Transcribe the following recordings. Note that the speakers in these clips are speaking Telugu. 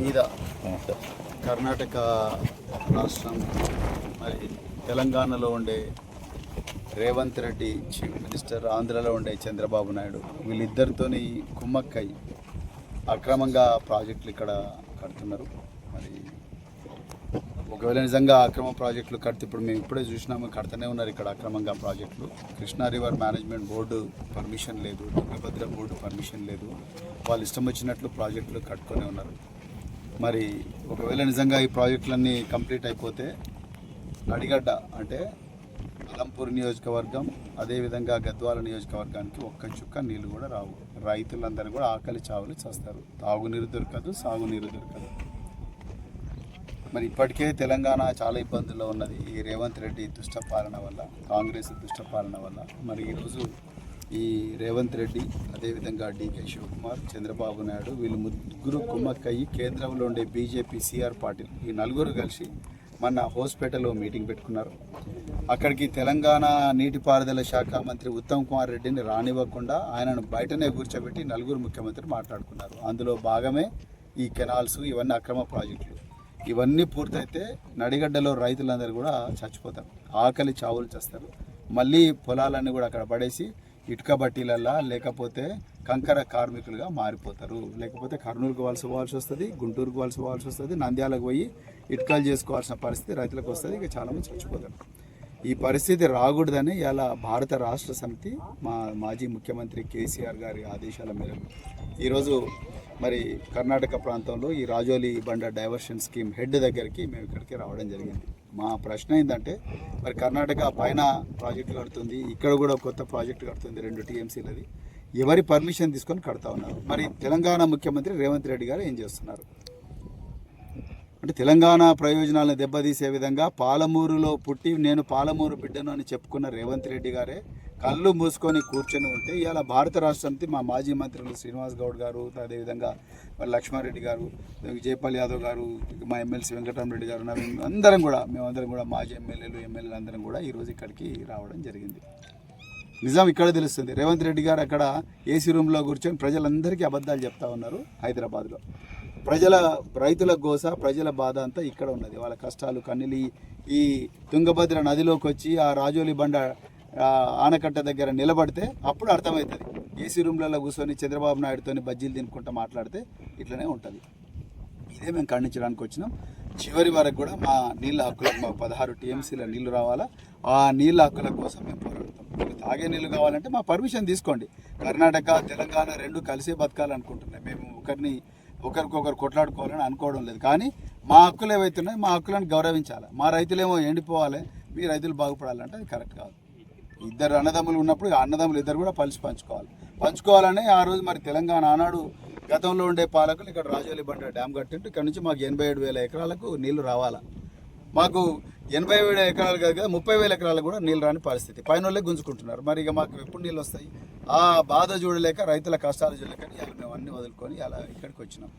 మీద కర్ణాటక రాష్ట్రం మరి తెలంగాణలో ఉండే రేవంత్ రెడ్డి చీఫ్ మినిస్టర్, ఆంధ్రలో ఉండే చంద్రబాబు నాయుడు వీళ్ళిద్దరితోని కుమ్మక్కై అక్రమంగా ప్రాజెక్టులు ఇక్కడ కడుతున్నారు. మరి ఒకవేళ నిజంగా అక్రమ ప్రాజెక్టులు కడితే ఇప్పుడు మేము ఇప్పుడే చూసినాము, కడుతూనే ఉన్నారు ఇక్కడ అక్రమంగా ప్రాజెక్టులు. Krishna river management board permission లేదు, తుంగభద్ర బోర్డు పర్మిషన్ లేదు, వాళ్ళు ఇష్టం వచ్చినట్లు ప్రాజెక్టులు కట్టుకొని ఉన్నారు. మరి ఒకవేళ నిజంగా ఈ ప్రాజెక్టులన్నీ కంప్లీట్ అయిపోతే నడిగడ్డ అంటే అలంపూర్ నియోజకవర్గం, అదేవిధంగా గద్వాల నియోజకవర్గానికి ఒక్క చుక్క నీళ్ళు కూడా రావు. రైతులందరూ కూడా ఆకలి చావులు చేస్తారు. తాగునీరు దొరకదు, సాగునీరు దొరకదు. మరి ఇప్పటికే తెలంగాణ చాలా ఇబ్బందుల్లో ఉన్నది ఈ రేవంత్ రెడ్డి దుష్ట పాలన వల్ల, కాంగ్రెస్ దుష్ట పాలన వల్ల. మరి ఈరోజు ఈ రేవంత్ రెడ్డి, అదేవిధంగా డికే శివకుమార్, చంద్రబాబు నాయుడు వీళ్ళు ముగ్గురు కుమ్మక్కయ్యి కేంద్రంలో ఉండే బీజేపీ, సిఆర్ పార్టీలు ఈ నలుగురు కలిసి మొన్న హోస్పేటలో మీటింగ్ పెట్టుకున్నారు. అక్కడికి తెలంగాణ నీటిపారుదల శాఖ మంత్రి ఉత్తమ్ కుమార్ రెడ్డిని రానివ్వకుండా ఆయనను బయటనే కూర్చోబెట్టి నలుగురు ముఖ్యమంత్రి మాట్లాడుకున్నారు. అందులో భాగమే ఈ కెనాల్స్, ఇవన్నీ అక్రమ ప్రాజెక్టులు. ఇవన్నీ పూర్తయితే నడిగడ్డలో రైతులందరూ కూడా చచ్చిపోతారు, ఆకలి చావులు చేస్తారు. మళ్ళీ పొలాలన్నీ కూడా అక్కడ పడేసి ఇటుక బట్టీలల్లా లేకపోతే కంకర కార్మికులుగా మారిపోతారు. లేకపోతే కర్నూలుకు పోవాల్సి వస్తుంది, గుంటూరుకు పోవాల్సి వస్తుంది, నంద్యాలకు పోయి ఇటుకలు చేసుకోవాల్సిన పరిస్థితి రైతులకు వస్తుంది. ఇక చాలామంది చచ్చిపోతారు. ఈ పరిస్థితి రాకూడదని ఇలా భారత రాష్ట్ర సమితి మాజీ ముఖ్యమంత్రి కేసీఆర్ గారి ఆదేశాల మేరకు ఈరోజు మరి కర్ణాటక ప్రాంతంలో ఈ రాజోలి బండ డైవర్షన్ స్కీమ్ హెడ్ దగ్గరికి మేము ఇక్కడికి రావడం జరిగింది. మా ప్రశ్న ఏంటంటే, మరి కర్ణాటక పైన ప్రాజెక్టు కడుతుంది, ఇక్కడ కూడా కొత్త ప్రాజెక్టు కడుతుంది 2 TMCలది. ఎవరి పర్మిషన్ తీసుకొని కడతా ఉన్నారు? మరి తెలంగాణ ముఖ్యమంత్రి రేవంత్ రెడ్డి గారు ఏం చేస్తున్నారు అంటే, తెలంగాణ ప్రయోజనాలను దెబ్బతీసే విధంగా పాలమూరులో పుట్టి నేను పాలమూరు బిడ్డను అని చెప్పుకున్న రేవంత్ రెడ్డి గారే కళ్ళు మూసుకొని కూర్చొని ఉంటే, ఇవాళ భారత రాష్ట్ర సమితి మా మాజీ మంత్రులు శ్రీనివాస్ గౌడ్ గారు, అదేవిధంగా లక్ష్మారెడ్డి గారు, జైపాల్ యాదవ్ గారు, మా ఎమ్మెల్సీ వెంకటరామరెడ్డి గారు, మేమందరం కూడా మాజీ ఎమ్మెల్యేలు అందరం కూడా ఈరోజు ఇక్కడికి రావడం జరిగింది. నిజం ఇక్కడ తెలుస్తుంది. రేవంత్ రెడ్డి గారు అక్కడ ఏసీ రూమ్లో కూర్చొని ప్రజలందరికీ అబద్ధాలు చెప్తా ఉన్నారు. హైదరాబాద్లో రైతుల గోస, ప్రజల బాధ అంతా ఇక్కడ ఉన్నది. వాళ్ళ కష్టాలు కన్నీళ్ళు ఈ తుంగభద్ర నదిలోకి వచ్చి ఆ రాజోలి బండ ఆనకట్ట దగ్గర నిలబడితే అప్పుడు అర్థమవుతుంది. ఏసీ రూమ్లలో కూర్చొని చంద్రబాబు నాయుడుతో బజ్జీలు తినుకుంటూ మాట్లాడితే ఇట్లనే ఉంటుంది. ఇదే మేము ఖండించడానికి వచ్చినాం. చివరి వరకు కూడా మా నీళ్ళ హక్కులకు, మాకు 16 TMCల నీళ్లు రావాలా. ఆ నీళ్ళ హక్కుల కోసం మేము పోరాడతాం. మీకు తాగే నీళ్ళు కావాలంటే మా పర్మిషన్ తీసుకోండి. కర్ణాటక, తెలంగాణ 2 కలిసే బతకాలనుకుంటున్నాయి. మేము ఒకరికొకరు కొట్లాడుకోవాలని అనుకోవడం లేదు. కానీ మా హక్కులు ఏవైతున్నాయో మా హక్కులను గౌరవించాలి. మా రైతులేమో ఎండిపోవాలి, మీ రైతులు బాగుపడాలంటే అది కరెక్ట్ కాదు. ఇద్దరు అన్నదమ్ములు ఉన్నప్పుడు అన్నదమ్ములు ఇద్దరు కూడా పంచుకోవాలని ఆ రోజు మరి తెలంగాణ ఆనాడు గతంలో ఉండే పాలకులు ఇక్కడ రాజోలి బండ డ్యామ్ కట్టింటూ ఇక్కడ నుంచి మాకు 87,000 ఎకరాలకు నీళ్లు రావాలా. మాకు 87,000 ఎకరాలు కాదు కదా, 30,000 ఎకరాలకు కూడా నీళ్ళు రాని పరిస్థితి. పైన వాళ్ళే గుంజుకుంటున్నారు. మరి ఇక మాకు ఎప్పుడు నీళ్ళు వస్తాయి? ఆ బాధ చూడలేక, రైతుల కష్టాలు చూడలేక ఇలా మేము అన్నీ వదులుకొని అలా ఇక్కడికి వచ్చినాం.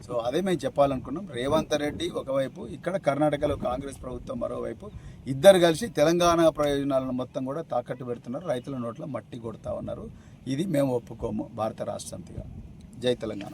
సో అదే మేము చెప్పాలనుకున్నాం. రేవంత్ రెడ్డి ఒకవైపు, ఇక్కడ కర్ణాటకలో కాంగ్రెస్ ప్రభుత్వం మరోవైపు, ఇద్దరు కలిసి తెలంగాణ ప్రయోజనాలను మొత్తం కూడా తాకట్టు పెడుతున్నారు. రైతుల నోట్లో మట్టి కొడతా ఉన్నారు. ఇది మేము ఒప్పుకోము భారత రాష్ట్ర సమితిగా. జై తెలంగాణ.